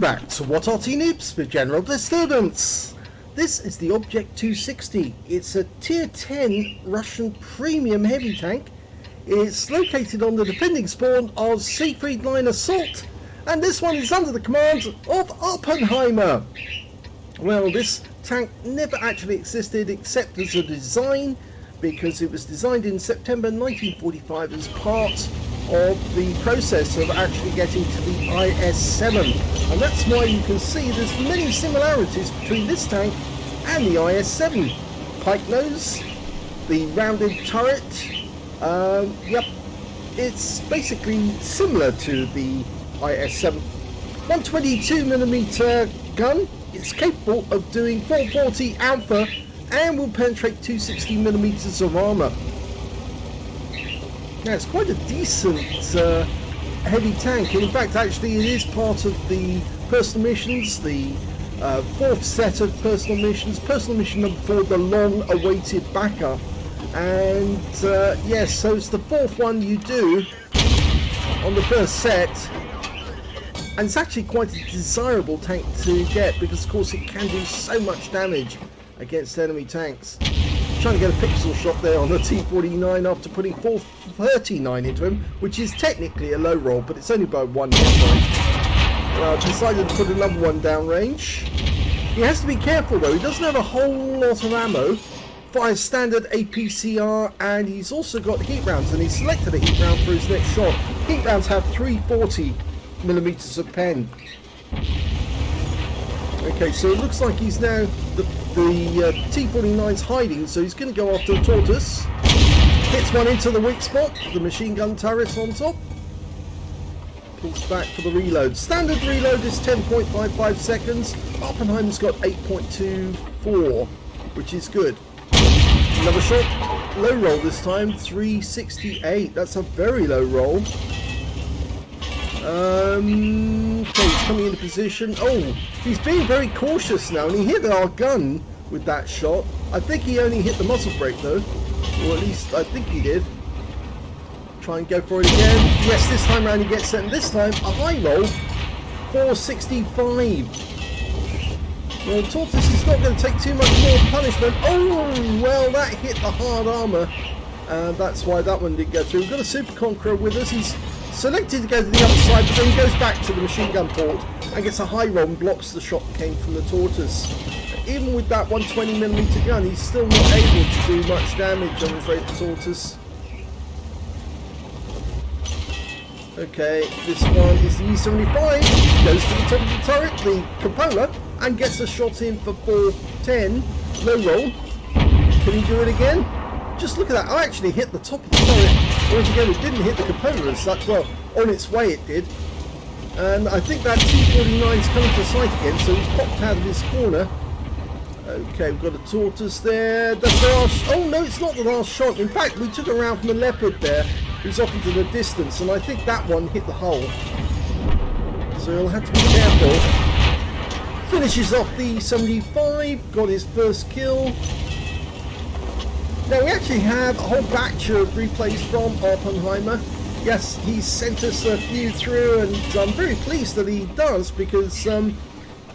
back to What Arty Noobs with General Disturbance. This is the Object 260. It's a Tier 10 Russian premium heavy tank. It's located on the defending spawn of Siegfried Line Assault, and this one is under the command of Awppenheimer. Well, this tank never actually existed except as a design, because it was designed in September 1945 as part of the process of actually getting to the IS-7, and that's why you can see there's many similarities between this tank and the IS-7. Pike nose, the rounded turret, yep, it's basically similar to the IS-7. 122mm gun, it's capable of doing 440 alpha and will penetrate 260mm of armour. Now, it's quite a decent heavy tank. In fact, actually, it is part of the personal missions, the fourth set of personal missions. Personal mission number 4, the long-awaited backup. And yes, so it's the fourth one you do on the first set. And it's actually quite a desirable tank to get because, of course, it can do so much damage against enemy tanks. Trying to get a pixel shot there on the T-49 after putting 439 into him, which is technically a low roll, but it's only by 1 hit point. Decided to put another one down range. He has to be careful though, he doesn't have a whole lot of ammo. Fires standard APCR, and he's also got heat rounds, and he selected a heat round for his next shot. Heat rounds have 340mm of pen. Okay, so it looks like he's now the T-49's hiding, so he's going to go after the tortoise. Hits one into the weak spot, the machine gun turret on top. Pulls back for the reload. Standard reload is 10.55 seconds. Oppenheimer's got 8.24, which is good. Another shot, low roll this time, 368. That's a very low roll. Okay, he's coming into position. Oh, he's being very cautious now, and he hit our gun with that shot. I think he only hit the muzzle brake though, or at least I think he did. Try and go for it again. Yes, this time around he gets it, and this time a high roll, 465. Well, Tortoise is not going to take too much more punishment. Oh, well, that hit the hard armour, and that's why that one didn't go through. We've got a Super Conqueror with us. He's selected to go to the other side, but then he goes back to the machine gun port and gets a high roll and blocks the shot that came from the Tortoise. Even with that 120mm gun, he's still not able to do much damage, I'm afraid, the Tortoise. Okay, this one is the E75, goes to the top of the turret, the cupola, and gets a shot in for 410, low roll. Can he do it again? Just look at that, I actually hit the top of the turret altogether. It didn't hit the cupola as such. Well, on its way it did. And I think that T-49 is coming to sight again, so he's popped out of his corner. Okay, we've got a Tortoise there. That's the last, oh no, it's not the last shot. In fact, we took a round from the Leopard there, who's off into the distance, and I think that one hit the hull. So he'll have to be careful. Finishes off the 75, got his first kill. Now we actually have a whole batch of replays from Oppenheimer. Yes, he's sent us a few through, and I'm very pleased that he does, because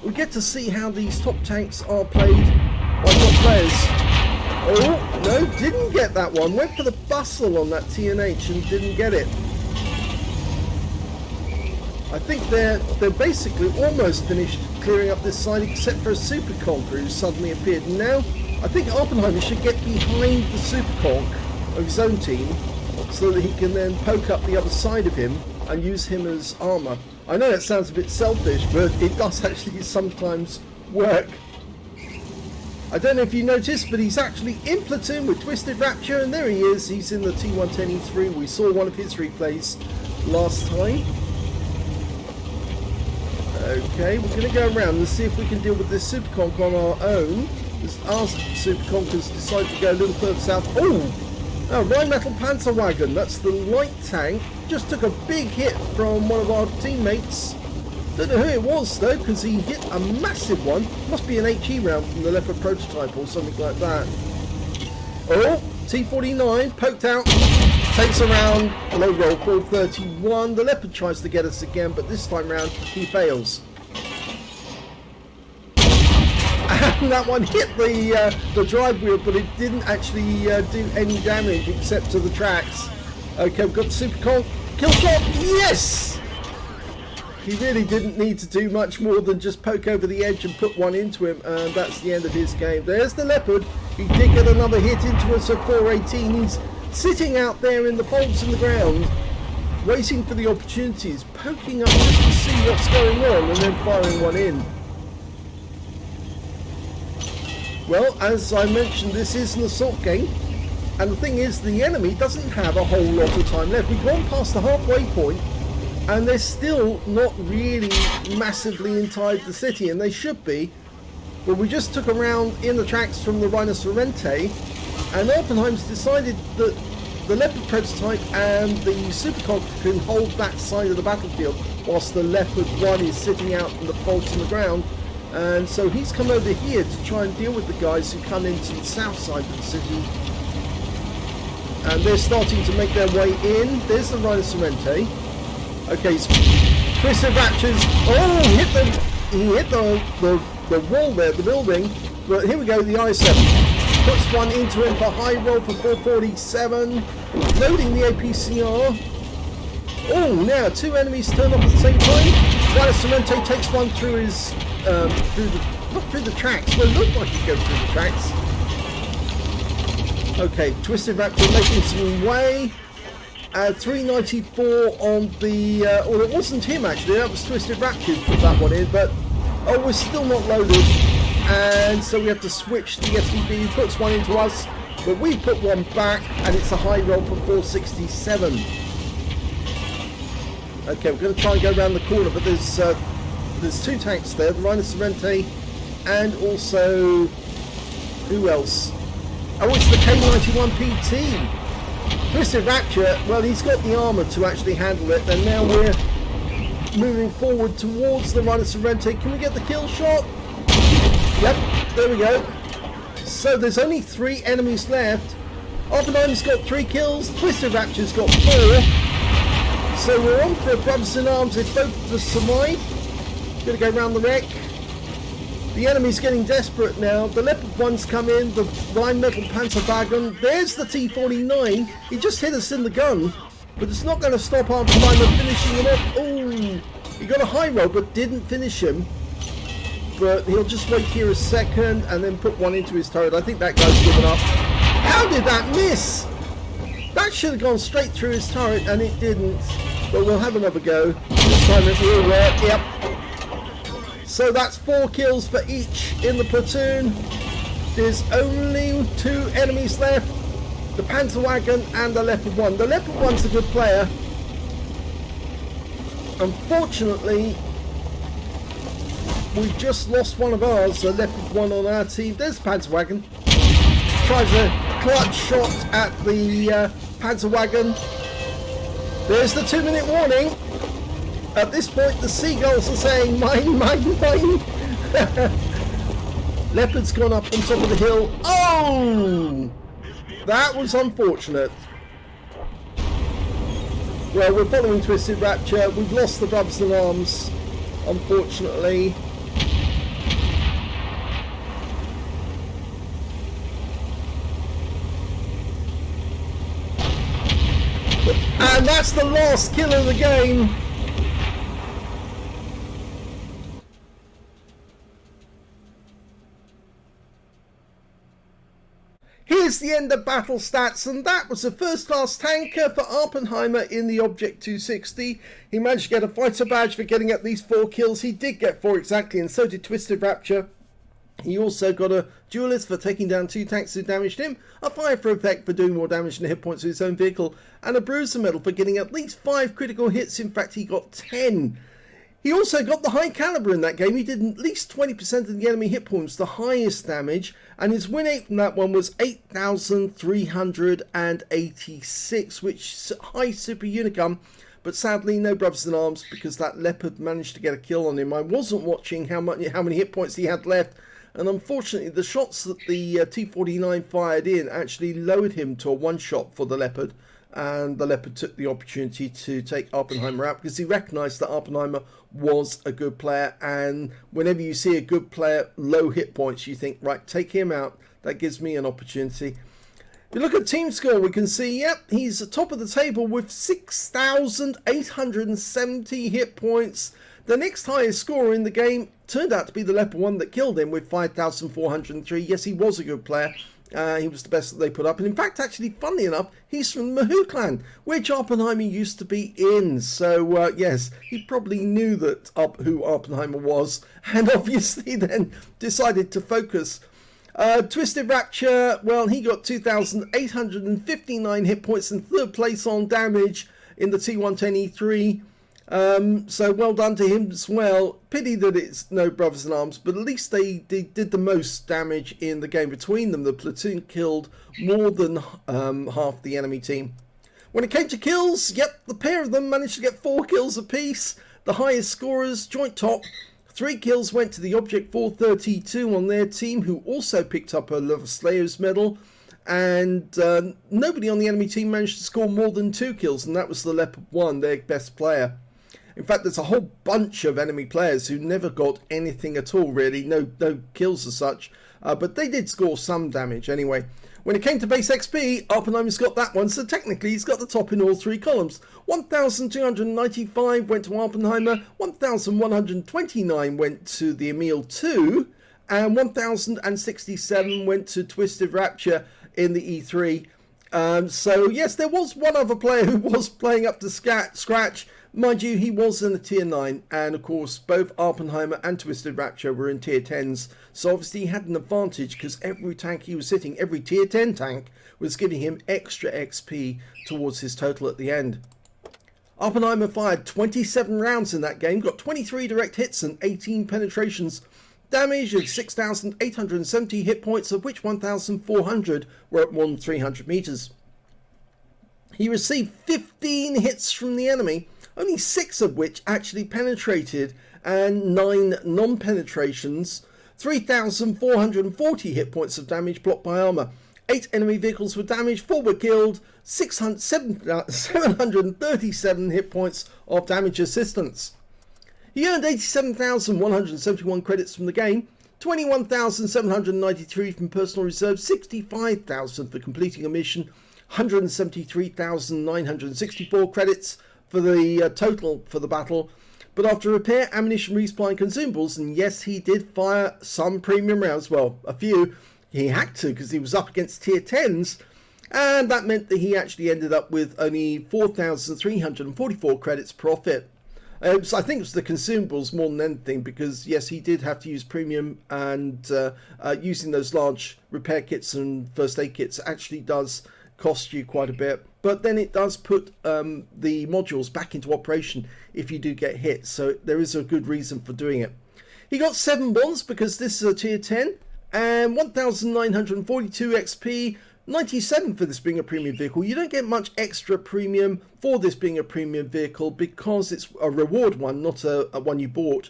we get to see how these top tanks are played by top players. Oh, no, didn't get that one. Went for the bustle on that TNH and didn't get it. I think they're basically almost finished clearing up this side, except for a Super Conqueror who suddenly appeared. And now I think Oppenheimer should get behind the Super Conk of his own team so that he can then poke up the other side of him and use him as armour. I know that sounds a bit selfish, but it does actually sometimes work. I don't know if you noticed, but he's actually in platoon with Twisted Rapture, and there he is. He's in the T-10E3. We saw one of his replays last time. Okay, we're going to go around and see if we can deal with this Super Conk on our own. Our Super Conkers decided to go a little further south. Oh! Rheinmetall Panzerwagen, that's the light tank. Just took a big hit from one of our teammates. Don't know who it was though, because he hit a massive one. Must be an HE round from the Leopard prototype or something like that. Oh, T-49 poked out. Takes around, low roll, 431. The Leopard tries to get us again, but this time round he fails. and that one hit the drive wheel, but it didn't actually do any damage except to the tracks. Okay, we've got the super kill shot. Yes! He really didn't need to do much more than just poke over the edge and put one into him, and that's the end of his game. There's the Leopard. He did get another hit into us at 418. He's sitting out there in the bolts in the ground, waiting for the opportunities, poking up just to see what's going on, and then firing one in. Well, as I mentioned, this is an assault game, and the thing is, the enemy doesn't have a whole lot of time left. We've gone past the halfway point, and they're still not really massively inside the city, and they should be. But we just took a round in the tracks from the Rhinocerente, and Awppenheimer's decided that the Leopard prototype and the Supercog can hold that side of the battlefield, whilst the Leopard 1 is sitting out in the bolts on the ground. And so he's come over here to try and deal with the guys who come into the south side of the city. And they're starting to make their way in. There's the Rhinocerente. Okay, Twisted Raptures. Oh, he hit the wall there, the building. But here we go, the I-7. Puts one into him for high roll for 447. Loading the APCR. Oh, now two enemies turn up at the same time. Rhinocerente takes one through his, not through the tracks. Well, it looked like he'd go through the tracks. Okay, Twisted Raptor making some way. 394 on the, well, it wasn't him actually, that was Twisted Raptor who put that one in, but, oh, we're still not loaded. And so we have to switch the SVB, who puts one into us, but we put one back, and it's a high roll for 467. Okay, we're going to try and go around the corner, but there's two tanks there, the Rhinocerente, and also, who else? Oh, it's the K91 PT. Twisted Rapture, well, he's got the armour to actually handle it, and now we're moving forward towards the Rhinocerente. Can we get the kill shot? Yep, there we go. So there's only 3 enemies left. Awppenheimer's got 3 kills, Twisted Rapture's got 4. So we're on for brothers in arms if both of us survive. Gonna go around the wreck. The enemy's getting desperate now. The Leopard 1's come in, the Rheinmetall Panzerwagen. There's the T-49. He just hit us in the gun, but it's not going to stop Awppenheimer finishing him off. Oh, he got a high roll but didn't finish him. But he'll just wait here a second and then put one into his turret. I think that guy's given up. How did that miss? That should have gone straight through his turret and it didn't. But we'll have another go. This time it will work. Yep. So that's 4 kills for each in the platoon. There's only 2 enemies left. The Panzerwagen and the Leopard 1. The Leopard 1's a good player. Unfortunately, we've just lost one of ours, the Leopard 1 on our team. There's the Panzerwagen. Tries a clutch shot at the Panzerwagen. There's the 2-minute warning. At this point, the seagulls are saying, mine, mine, mine. Leopard's gone up on top of the hill. Oh! That was unfortunate. Well, we're following Twisted Rapture. We've lost the brothers in arms, unfortunately. And that's the last kill of the game. Here's the end of battle stats, and that was a first-class tanker for Awppenheimer in the Object 260. He managed to get a fighter badge for getting at least 4 kills. He did get 4 exactly, and so did Twisted Rapture. He also got a duelist for taking down 2 tanks who damaged him, a fire for effect for doing more damage than hit points to his own vehicle, and a bruiser medal for getting at least 5 critical hits. In fact, he got 10. He also got the high caliber in that game. He did at least 20% of the enemy hit points, the highest damage, and his win rate from that one was 8,386, which is high super unicum, but sadly no brothers in arms because that Leopard managed to get a kill on him. I wasn't watching how many hit points he had left, and unfortunately the shots that the T-49 fired in actually lowered him to a 1-shot for the Leopard, and the Leopard took the opportunity to take Awppenheimer out because he recognised that Awppenheimer was a good player, and whenever you see a good player, low hit points, you think, right, take him out, that gives me an opportunity. If you look at team score, we can see, yep, he's at top of the table with 6,870 hit points. The next highest scorer in the game turned out to be the Leopard one that killed him with 5,403. Yes, he was a good player. He was the best that they put up. And in fact, actually, funnily enough, he's from the Mahoo clan, which Awppenheimer used to be in. So, yes, he probably knew that who Awppenheimer was, and obviously then decided to focus. Twisted Rapture, well, he got 2,859 hit points in third place on damage in the T-10E3. So well done to him as well. Pity that it's no brothers in arms, but at least they did the most damage in the game between them. The platoon killed more than half the enemy team. When it came to kills, yep, the pair of them managed to get 4 kills apiece. The highest scorers, joint top. 3 kills went to the Object 432 on their team, who also picked up a Love Slayer's medal. And nobody on the enemy team managed to score more than 2 kills, and that was the Leopard 1, their best player. In fact, there's a whole bunch of enemy players who never got anything at all, really. No kills as such. But they did score some damage anyway. When it came to base XP, Awppenheimer's got that one, so technically he's got the top in all 3 columns. 1,295 went to Awppenheimer, 1,129 went to the Emil 2, and 1,067 went to Twisted Rapture in the E3. So yes, there was one other player who was playing up to scratch. Mind you, he was in the tier 9, and of course both Awppenheimer and Twisted Rapture were in tier 10s, so obviously he had an advantage because every tank he was hitting, every tier 10 tank, was giving him extra XP towards his total at the end. Awppenheimer fired 27 rounds in that game, got 23 direct hits and 18 penetrations. Damage of 6,870 hit points, of which 1,400 were at more than 300 meters. He received 15 hits from the enemy, only 6 of which actually penetrated, and 9 non-penetrations. 3,440 hit points of damage blocked by armor. 8 enemy vehicles were damaged, 4 were killed, 737 hit points of damage assistance. He earned 87,171 credits from the game, 21,793 from personal reserve, 65,000 for completing a mission, 173,964 credits for the total for the battle. But after repair, ammunition, resupply and consumables, and yes, he did fire some premium rounds, well, a few. He had to because he was up against tier 10s, and that meant that he actually ended up with only 4,344 credits profit. So I think it was the consumables more than anything, because yes, he did have to use premium, and using those large repair kits and first aid kits actually does cost you quite a bit. But then it does put the modules back into operation if you do get hit, so there is a good reason for doing it. He got 7 bonds because this is a tier 10, and 1,942 XP, 97 for this being a premium vehicle. You don't get much extra premium for this being a premium vehicle because it's a reward one, not a one you bought.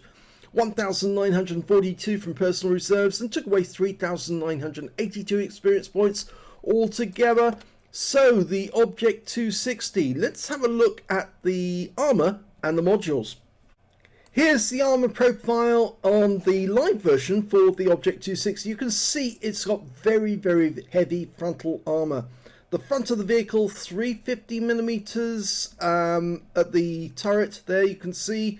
1,942 from personal reserves, and took away 3,982 experience points altogether. So the Object 260, let's have a look at the armor and the modules. Here's the armor profile on the live version for the Object 260. You can see it's got very, very heavy frontal armor. The front of the vehicle, 350mm at the turret there, you can see,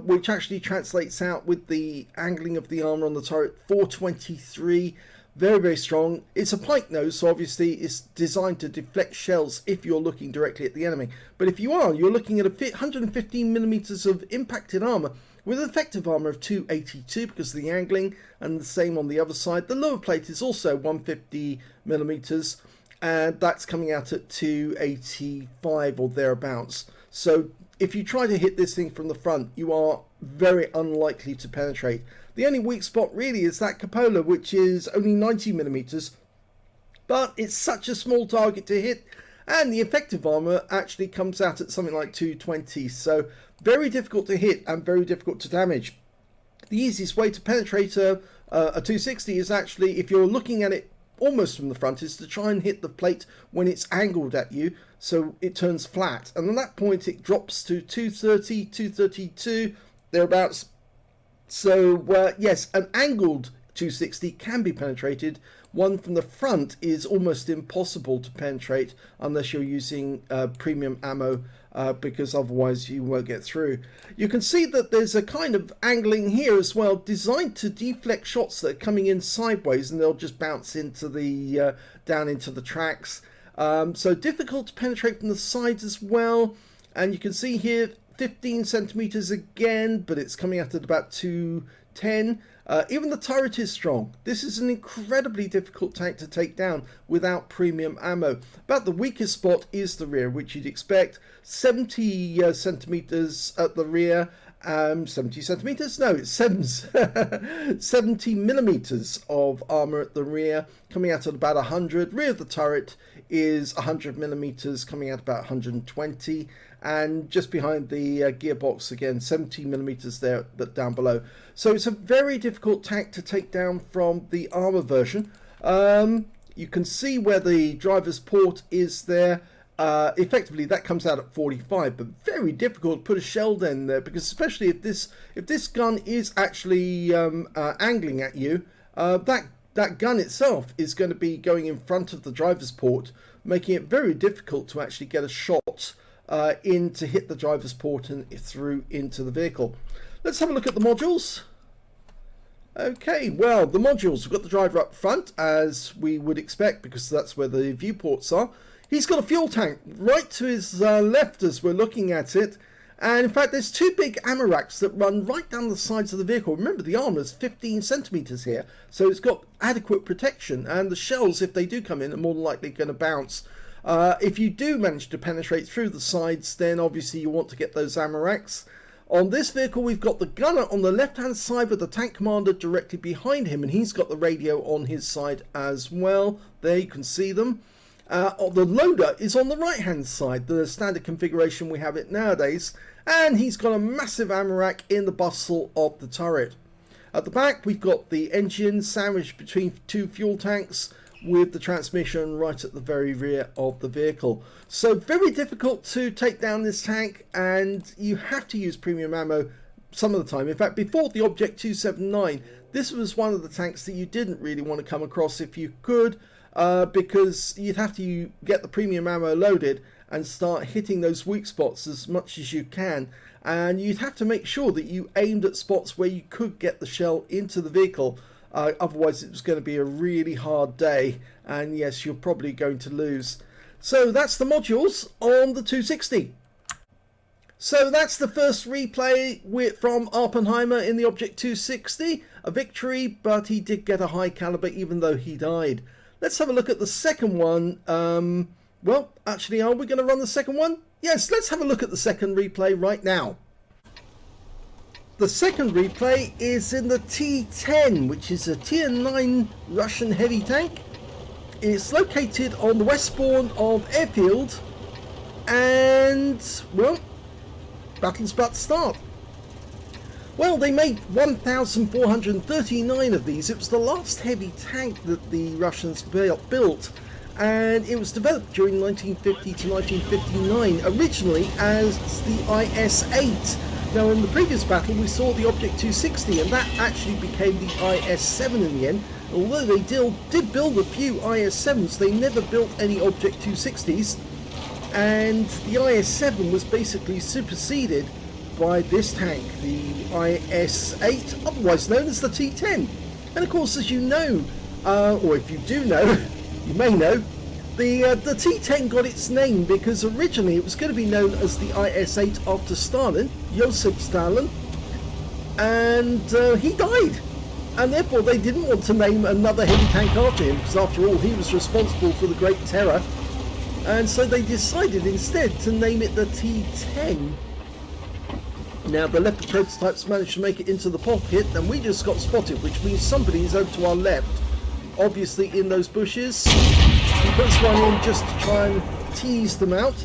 which actually translates out with the angling of the armor on the turret, 423. Very, very strong. It's a pike nose, so obviously it's designed to deflect shells if you're looking directly at the enemy. But if you are, you're looking at 115mm of impacted armor with an effective armor of 282 because of the angling, and the same on the other side. The lower plate is also 150mm, and that's coming out at 285 or thereabouts. So if you try to hit this thing from the front, you are very unlikely to penetrate. The only weak spot really is that cupola, which is only 90mm, but it's such a small target to hit, and the effective armor actually comes out at something like 220, so very difficult to hit and very difficult to damage. The easiest way to penetrate a 260 is actually, if you're looking at it almost from the front, is to try and hit the plate when it's angled at you, so it turns flat. And at that point, it drops to 230, 232, thereabouts. So yes, an angled 260 can be penetrated. One from the front is almost impossible to penetrate unless you're using premium ammo, because otherwise you won't get through. You can see that there's a kind of angling here as well, designed to deflect shots that are coming in sideways, and they'll just bounce into the down into the tracks. So difficult to penetrate from the sides as well. And you can see here 15 centimeters again, but it's coming out at about 210. Even the turret is strong. This is an incredibly difficult tank to take down without premium ammo. About the weakest spot is the rear, which you'd expect. 70 centimeters at the rear. 70 centimeters? No, it's 70 millimeters of armor at the rear, coming out at about 100. Rear of the turret is 100 millimeters, coming out about 120. And just behind the gearbox, again, 70 millimeters there, but down below. So it's a very difficult tank to take down from the armor version. You can see where the driver's port is there. Effectively, that comes out at 45, but very difficult to put a shell in there, because especially if this gun is actually angling at you, that gun itself is going to be going in front of the driver's port, making it very difficult to actually get a shot in to hit the driver's port and through into the vehicle. Let's have a look at the modules. Okay, well, the modules, we've got the driver up front, as we would expect, because that's where the viewports are. He's got a fuel tank right to his left as we're looking at it. And in fact, there's two big ammo racks that run right down the sides of the vehicle. Remember, the armor is 15 centimeters here, so it's got adequate protection. And the shells, if they do come in, are more than likely going to bounce. If you do manage to penetrate through the sides, then obviously you want to get those ammo racks. On this vehicle, we've got the gunner on the left-hand side with the tank commander directly behind him, and he's got the radio on his side as well. There, you can see them. The loader is on the right-hand side, the standard configuration we have it nowadays, and he's got a massive ammo rack in the bustle of the turret. At the back, we've got the engine sandwiched between two fuel tanks, with the transmission right at the very rear of the vehicle. So very difficult to take down this tank, and you have to use premium ammo some of the time. In fact, before the Object 279, this was one of the tanks that you didn't really want to come across if you could, because you'd have to get the premium ammo loaded and start hitting those weak spots as much as you can, and you'd have to make sure that you aimed at spots where you could get the shell into the vehicle. Otherwise it was going to be a really hard day, and yes, you're probably going to lose. So that's the modules on the 260. So that's the first replay from Awppenheimer in the Object 260. A victory, but he did get a high caliber even though he died. Let's have a look at the second one. Well, actually, are we going to run the second one? Yes, let's have a look at the second replay right now. The second replay is in the T-10, which is a Tier 9 Russian heavy tank. It's located on the west spawn of Airfield, and, well, battle's about to start. Well, they made 1,439 of these. It was the last heavy tank that the Russians built, and it was developed during 1950 to 1959, originally as the IS-8. Now, in the previous battle, we saw the Object 260, and that actually became the IS-7 in the end. Although they did build a few IS-7s, they never built any Object 260s, and the IS-7 was basically superseded by this tank, the IS-8, otherwise known as the T-10. And of course, as you know, or if you do know, you may know, the T-10 got its name because originally it was going to be known as the IS-8 after Stalin, Joseph Stalin, and he died. And therefore they didn't want to name another heavy tank after him, because after all he was responsible for the Great Terror. And so they decided instead to name it the T-10. Now the Leopard prototypes managed to make it into the pocket, and we just got spotted, which means somebody is over to our left, obviously in those bushes. He puts one in just to try and tease them out.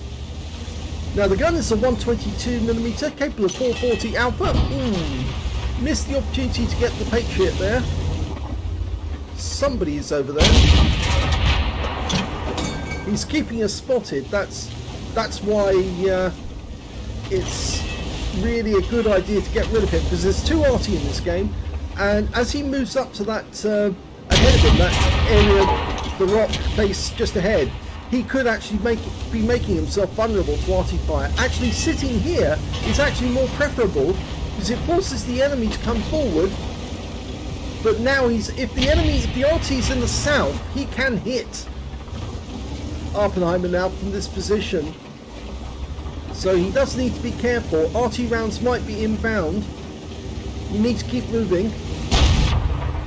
Now the gun is a 122mm, capable of 440 output. Missed the opportunity to get the Patriot there. Somebody is over there. He's keeping us spotted. That's why it's really a good idea to get rid of him, because there's 2 Arty in this game, and as he moves up to that ahead of him, that area, the rock face just ahead, he could actually be making himself vulnerable to Arty fire. Actually sitting here is actually more preferable, because it forces the enemy to come forward. But now if the Arty's in the south, he can hit Awppenheimer now from this position. So he does need to be careful. Arty rounds might be inbound. You need to keep moving.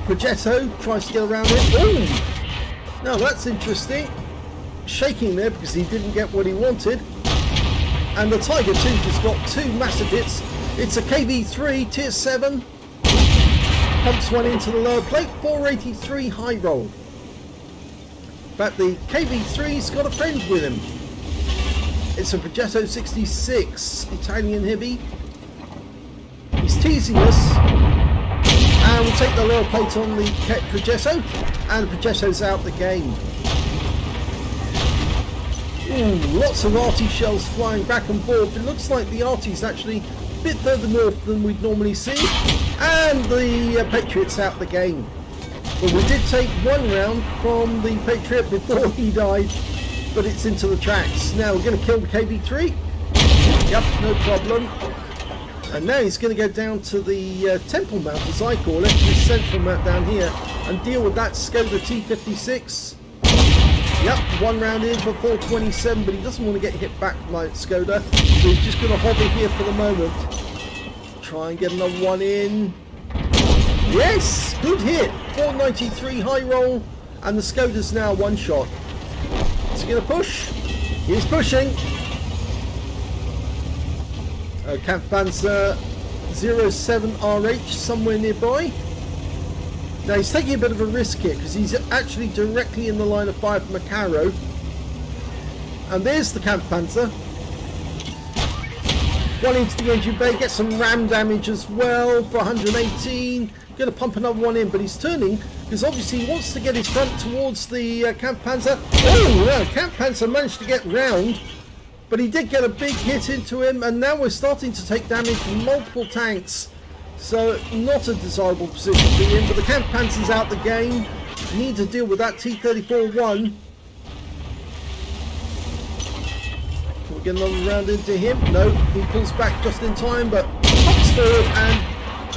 Progetto tries to get around it. Ooh! Now that's interesting. Shaking there because he didn't get what he wanted. And the Tiger 2 just got 2 massive hits. It's a KV3 tier 7. Pumps one into the lower plate. 483 high roll. But the KV3's got a friend with him. It's a Progetto 66 Italian heavy. He's teasing us. And we'll take the lower plate on the Progetto. And Progetto's out the game. Ooh, lots of Arty shells flying back and forth. It looks like the Arty's actually a bit further north than we'd normally see. And the Patriot's out the game. But we did take 1 round from the Patriot before he died, but it's into the tracks. Now we're going to kill the KV3. Yep, no problem. And now he's going to go down to the temple mount, as I call it, the central mount down here, and deal with that Skoda T56. Yep, 1 round in for 427, but he doesn't want to get hit back from that Skoda, so he's just going to hover here for the moment. Try and get another one in. Yes! Good hit! 493 high roll, and the Skoda's now 1 shot. Is he going to push? He's pushing! Kampfpanzer 07RH somewhere nearby. Now he's taking a bit of a risk here because he's actually directly in the line of fire from a Caro. And there's the Kampfpanzer. 1 into the engine bay, gets some ram damage as well for 118. Going to pump another one in, but he's turning because obviously he wants to get his front towards the Kampfpanzer. Oh, no, Kampfpanzer managed to get round, but he did get a big hit into him, and now we're starting to take damage from multiple tanks. So not a desirable position to be in, but the Kampfpanzer's out the game. Need to deal with that T-34-1. Can we get another round into him? No, he pulls back just in time, but pops forward and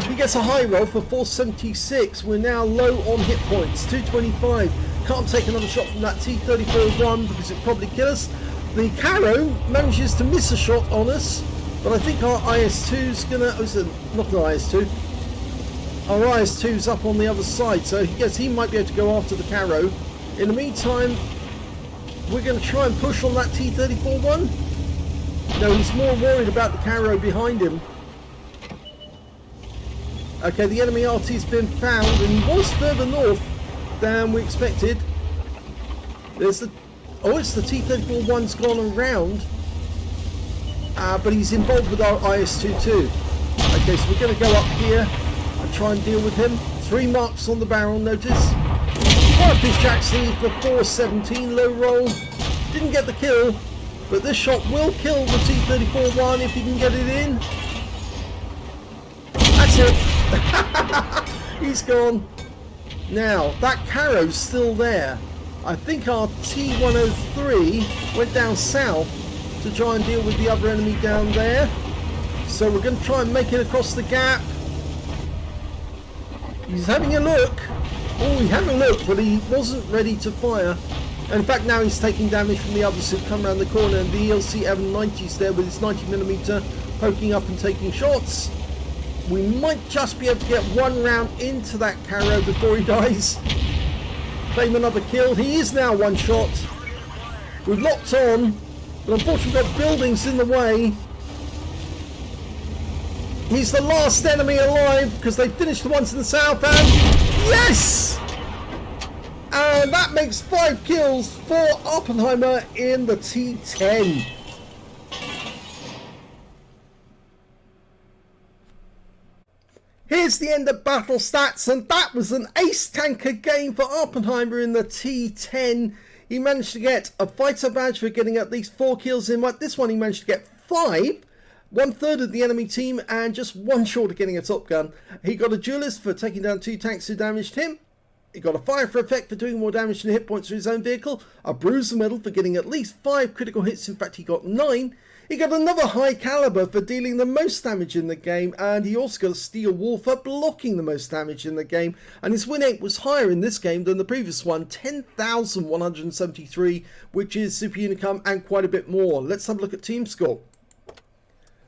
he gets a high roll for 476. We're now low on hit points, 225. Can't take another shot from that T-34-1 because it'd probably kill us. The Caro manages to miss a shot on us, but I think our IS-2's gonna, not the IS-2, our IS-2's up on the other side, so he might be able to go after the Caro. In the meantime, we're going to try and push on that T-34-1. No, he's more worried about the Caro behind him. Okay, the enemy Arty's been found, and he was further north than we expected. There's the, oh, it's the T-34-1's gone around. But he's involved with our IS-2 too. Okay, so we're going to go up here and try and deal with him. 3 marks on the barrel, notice. Fire pitch Jackson for 417, low roll. Didn't get the kill, but this shot will kill the T-34-1 if he can get it in. That's it. He's gone. Now, that Caro's still there. I think our T-103 went down south to try and deal with the other enemy down there. So we're going to try and make it across the gap. He's having a look. Oh, he had a look, but he wasn't ready to fire. And in fact, now he's taking damage from the others who've come around the corner. And the ELC M90's there with his 90mm poking up and taking shots. We might just be able to get 1 round into that Caro before he dies. Claim another kill. He is now 1 shot. We've locked on, but unfortunately we've got buildings in the way. He's the last enemy alive because they finished the ones in the south, and yes! And that makes 5 kills for Awppenheimer in the T-10. Here's the end of battle stats, and that was an ace tanker game for Awppenheimer in the T-10. He managed to get a fighter badge for getting at least 4 kills in what this one he managed to get 5. 1/3 of the enemy team and just 1 short of getting a top gun. He got a duelist for taking down 2 tanks who damaged him. He got a fire for effect for doing more damage than hit points to his own vehicle. A bruiser medal for getting at least 5 critical hits. In fact, he got 9. He got another high caliber for dealing the most damage in the game, and he also got a steel wall for blocking the most damage in the game. And his win rate was higher in this game than the previous one, 10,173, which is super unicum and quite a bit more. Let's have a look at team score.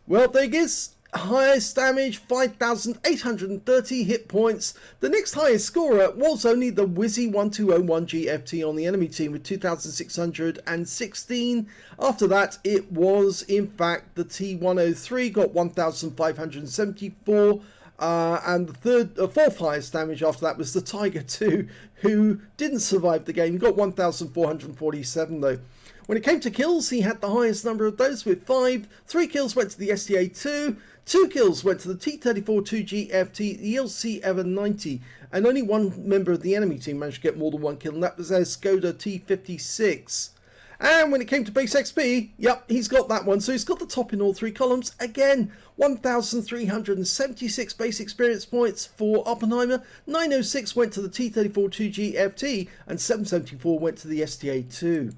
Well, there it is. Highest damage, 5,830 hit points. The next highest scorer was only the Wizzy 1201 GFT on the enemy team with 2,616. After that, it was in fact the T103 got 1,574. And the fourth highest damage after that was the Tiger 2, who didn't survive the game. He got 1,447 though. When it came to kills, he had the highest number of those with 5. 3 kills went to the STA2, 2 kills went to the T-34 2GFT, the LC-EVA90, and only 1 member of the enemy team managed to get more than 1 kill, and that was their Skoda T56. And when it came to base XP, yep, he's got that one. So he's got the top in all 3 columns. Again, 1,376 base experience points for Awppenheimer. 906 went to the T-34 2GFT, and 774 went to the STA2.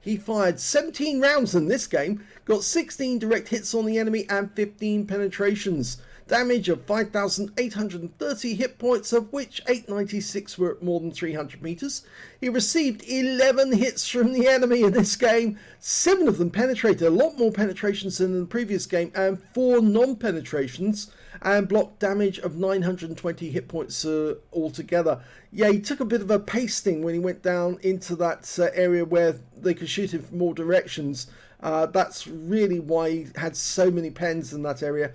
He fired 17 rounds in this game, got 16 direct hits on the enemy and 15 penetrations. Damage of 5,830 hit points, of which 896 were at more than 300 meters. He received 11 hits from the enemy in this game. 7 of them penetrated, a lot more penetrations than in the previous game, and 4 non-penetrations, and blocked damage of 920 hit points altogether. Yeah, he took a bit of a pasting when he went down into that area where they could shoot him from all directions. That's really why he had so many pens in that area.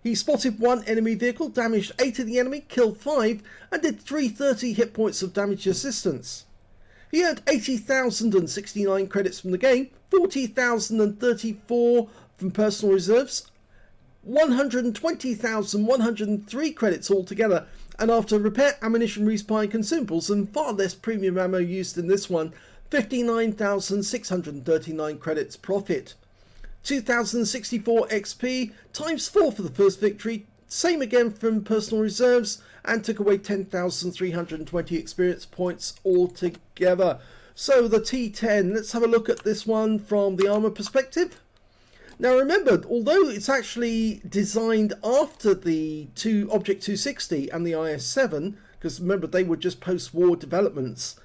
He spotted 1 enemy vehicle, damaged 8 of the enemy, killed 5, and did 330 hit points of damage assistance. He earned 80,069 credits from the game, 40,034 from personal reserves, 120,103 credits altogether, and after repair, ammunition, resupply, consumables, and far less premium ammo used in this one, 59,639 credits profit. 2,064 XP times 4 for the first victory, same again from personal reserves, and took away 10,320 experience points altogether. So the T10, let's have a look at this one from the armor perspective. Now remember, although it's actually designed after the Object 260 and the IS-7, because remember they were just post-war developments,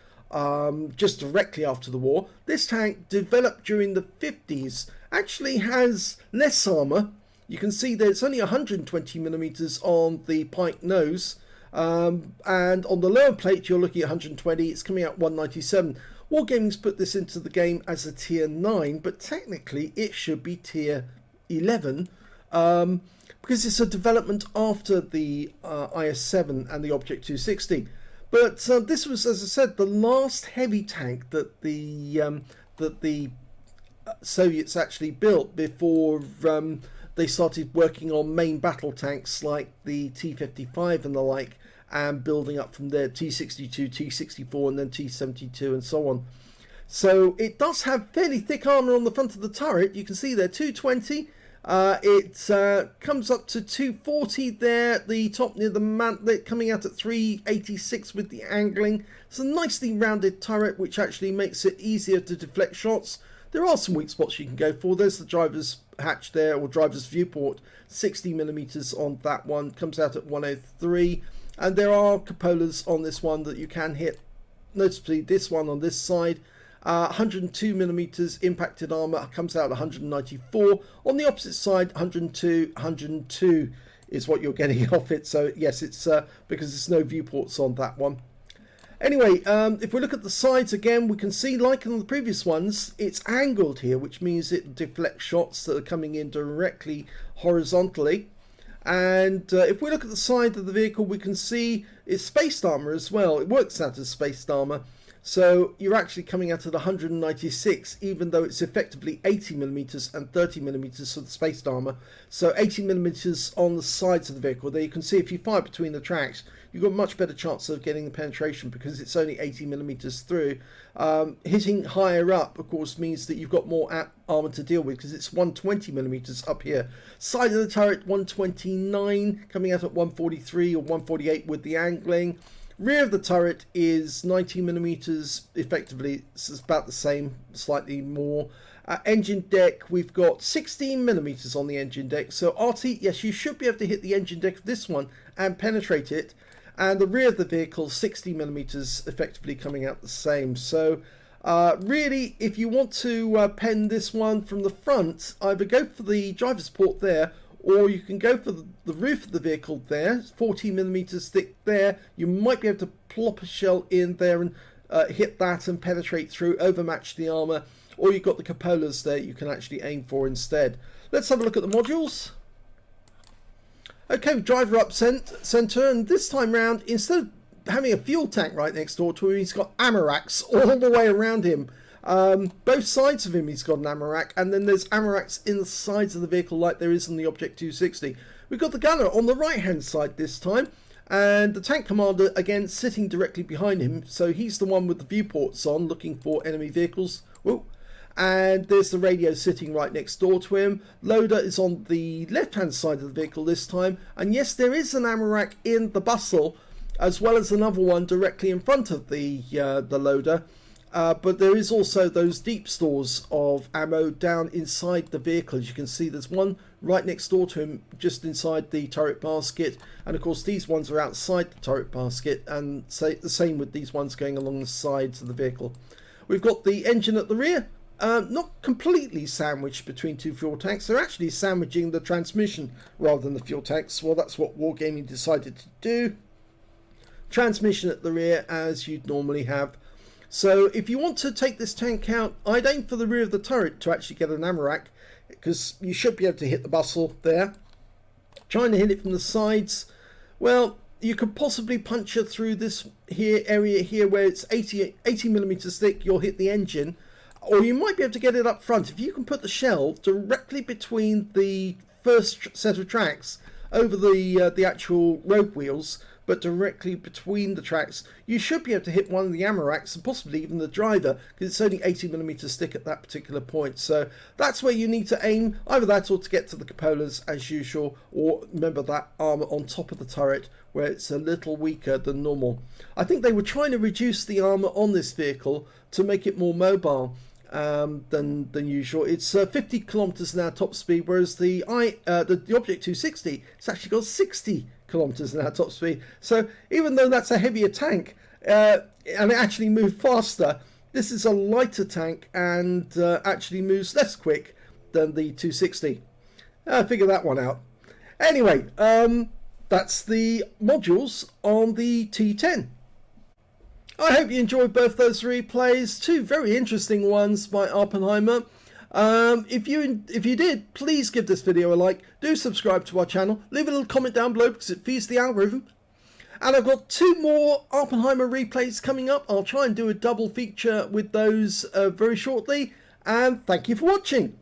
just directly after the war, this tank, developed during the 50s, actually has less armor. You can see that it's only 120 millimeters on the pike nose, and on the lower plate you're looking at 120. It's coming out 197. Wargaming's put this into the game as a tier 9, but technically it should be tier 11, because it's a development after the IS-7 and the Object 260. But this was, as I said, the last heavy tank that the Soviets actually built before they started working on main battle tanks like the T-55 and the like, and building up from there, T-62, T-64, and then T-72 and so on. So it does have fairly thick armour on the front of the turret. You can see there, 220. It comes up to 240 there at the top near the mantlet, coming out at 386 with the angling. It's a nicely rounded turret, which actually makes it easier to deflect shots. There are some weak spots you can go for. There's the driver's hatch there, or driver's viewport, 60 millimeters on that one, comes out at 103. And there are cupolas on this one that you can hit, noticeably this one on this side. 102 millimeters impacted armor, comes out at 194. On the opposite side, 102 is what you're getting off it. So yes, it's because there's no viewports on that one. Anyway, if we look at the sides again, we can see, like in the previous ones, it's angled here, which means it deflects shots that are coming in directly horizontally. And if we look at the side of the vehicle, we can see it's spaced armor as well. It works out as spaced armor. So you're actually coming out at 196, even though it's effectively 80mm and 30mm for the spaced armour. So 80mm on the sides of the vehicle. There you can see if you fire between the tracks, you've got a much better chance of getting the penetration because it's only 80mm through. Hitting higher up, of course, means that you've got more armour to deal with because it's 120mm up here. Side of the turret 129, coming out at 143 or 148 with the angling. Rear of the turret is 90mm, effectively it's about the same, slightly more. Engine deck, we've got 16mm on the engine deck. So Arty, yes, you should be able to hit the engine deck of this one and penetrate it. And the rear of the vehicle, 60mm, effectively coming out the same. So really, if you want to pen this one from the front, either go for the driver's port there, or you can go for the roof of the vehicle there, 40mm thick there. You might be able to plop a shell in there and hit that and penetrate through, overmatch the armour, or you've got the cupolas there you can actually aim for instead. Let's have a look at the modules. Okay, driver up centre, and this time round, instead of having a fuel tank right next door to him, he's got ammo racks all the way around him. Both sides of him he's got an ammo rack, and then there's ammo racks in the sides of the vehicle like there is in the Object 260. We've got the gunner on the right hand side this time, and the tank commander again sitting directly behind him, so he's the one with the viewports on looking for enemy vehicles. Whoa. And there's the radio sitting right next door to him. Loader is on the left hand side of the vehicle this time, and yes, there is an ammo rack in the bustle as well as another one directly in front of the loader. But there is also those deep stores of ammo down inside the vehicle. As you can see, there's one right next door to him, just inside the turret basket. And of course, these ones are outside the turret basket, and the same with these ones going along the sides of the vehicle. We've got the engine at the rear, not completely sandwiched between two fuel tanks. They're actually sandwiching the transmission rather than the fuel tanks. Well, that's what Wargaming decided to do. Transmission at the rear, as you'd normally have. So if you want to take this tank out, I'd aim for the rear of the turret to actually get an ammo rack, because you should be able to hit the bustle there. Trying to hit it from the sides, well, you could possibly puncture through this area here where it's 80mm thick. You'll hit the engine, or you might be able to get it up front. If you can put the shell directly between the first set of tracks over the actual road wheels, but directly between the tracks, you should be able to hit one of the ammo racks and possibly even the driver, because it's only 80mm thick at that particular point. So that's where you need to aim, either that or to get to the cupolas as usual, or remember that armour on top of the turret where it's a little weaker than normal. I think they were trying to reduce the armour on this vehicle to make it more mobile than usual. It's 50 kilometers an hour top speed, whereas the Object 260, it's actually got 60 kilometers an hour top speed. So even though that's a heavier tank and it actually moved faster, this is a lighter tank and actually moves less quick than the 260. Figure that one out. Anyway, that's the modules on the T-10. I hope you enjoyed both those replays. Two very interesting ones by Awppenheimer. If you did, please give this video a like. Do subscribe to our channel. Leave a little comment down below because it feeds the algorithm. And I've got two more Awppenheimer replays coming up. I'll try and do a double feature with those very shortly. And thank you for watching.